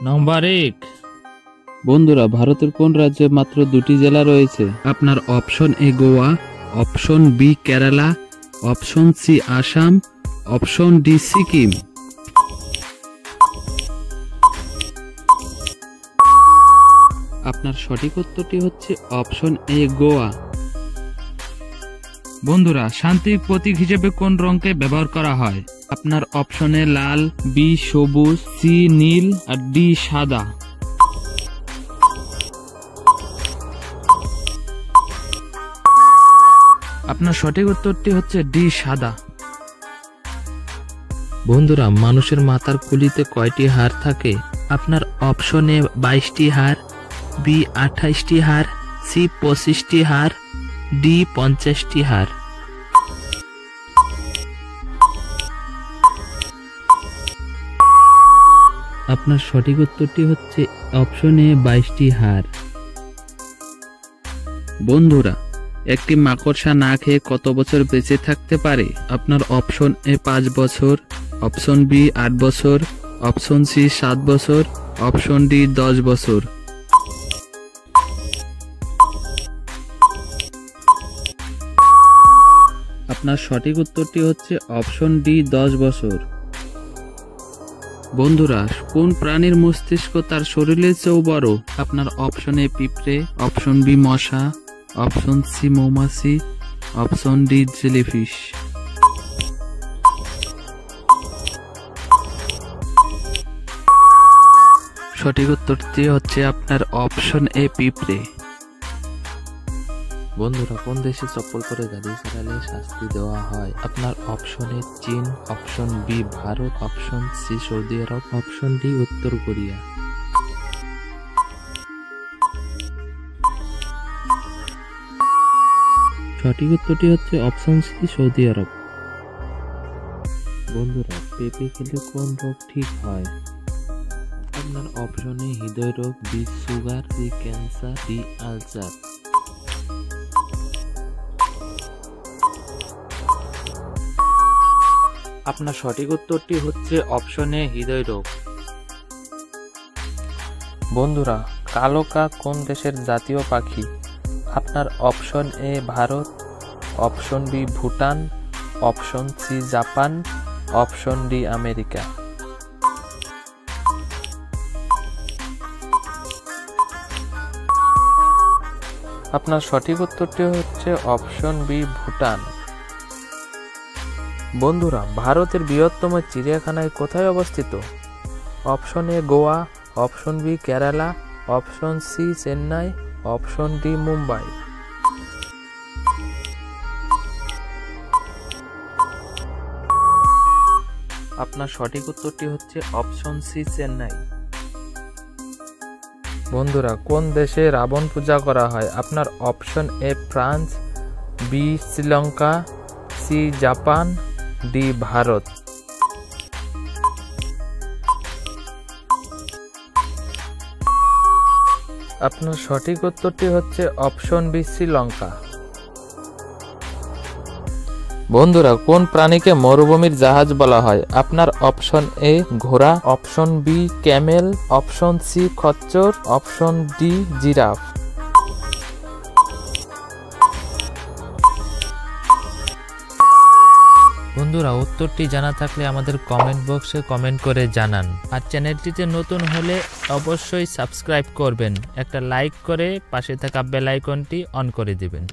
Number 1। বন্ধুরা, ভারতের কোন রাজ্যে মাত্র 2টি জেলা রয়েছে? আপনার option A Goa, option B Kerala, option C Assam, option D Sikkim. আপনার সঠিক উত্তরটি হচ্ছে অপশন এ গোয়া। বন্ধুরা, শান্তির প্রতীক হিসেবে কোন রঙকে ব্যবহার করা হয়? আপনার অপশনে লাল, বি সবুজ, সি নীল আর ডি সাদা। আপনার সঠিক উত্তরটি হচ্ছে ডি সাদা। বন্ধুরা, মানুষের মাথার খুলিতে কয়টি হাড় থাকে? আপনার অপশনে 22টি হাড়, বি 28টি হাড়, সি 25টি হাড়, ডি 50টি হাড়। আপনার সঠিক উত্তরটি হচ্ছে অপশনে 22টি হাড়। বন্ধুরা, একটি মাকড়সা না খেয়ে কত বছর বেঁচে থাকতে পারে? আপনার অপশন এ 5 বছর, অপশন বি 8 বছর, অপশন সি 7 বছর, অপশন ডি 10 বছর। আপনার সঠিক উত্তরটি হচ্ছে অপশন ডি 10 বছর। বন্ধুরা, কোন প্রাণীর মস্তিষ্ক তার শরীরের চেয়েও বড়? আপনার অপশন এ পিঁপড়ে, অপশন বি মশা, অপশন সি মৌমাছি, অপশন ডি জেলিফিশ। সঠিক উত্তরটি হচ্ছে আপনার অপশন এ পিঁপড়ে। বন্ধুরা, কোন দেশে চপ্পল করে গাড়ি চালালে শাস্তি দেওয়া হয়? আপনার অপশন এ চীন, option B Bharat, option C সৌদি আরব, অপশন ডি উত্তর কোরিয়া। সঠিক উত্তরটি হচ্ছে অপশন সি সৌদি আরব। বন্ধুরা, পেঁপে খেলে কোন রোগ ঠিক হয়? আপনার অপশনে হৃদয় রোগ, B sugar, C cancer, D ulcer. আপনার সঠিক উত্তরটি হচ্ছে অপশনে হৃদয় রোগ। বন্ধুরা, কালো কাক কোন দেশের জাতীয় পাখি? আপনার option A Bharat, option B Bhutan, option C Japan, option D America. আপনার সঠিক উত্তরটি হচ্ছে অপশন বি ভুটান। বন্ধুরা, ভারতের বৃহত্তম চিড়িয়াখানায় কোথায় অবস্থিত? Option A Goa, option B Kerala, option C Chennai, option D Mumbai. আপনার সঠিক উত্তরটি হচ্ছে অপশন সি চেন্নাই। বন্ধুরা, কোন দেশে রাবণ পূজা করা হয়? আপনার option A France, B Sri Lanka, C Japan, D Bharat. আপনার সঠিক উত্তরটি হচ্ছে অপশন বি শ্রীলঙ্কা। বন্ধুরা, কোন প্রাণীকে মরুভূমির জাহাজ বলা হয়? আপনার অপশন এ ঘোড়া, option B camel, option C খচ্চর, অপশন ডি জিরাফ। বন্ধুরা, উত্তরটি জানা থাকলে আমাদের কমেন্ট বক্সে কমেন্ট করে জানান। আর চ্যানেলটিতে নতুন হলে অবশ্যই সাবস্ক্রাইব করবেন, একটা লাইক করে পাশে থাকা বেল আইকনটি অন করে দিবেন।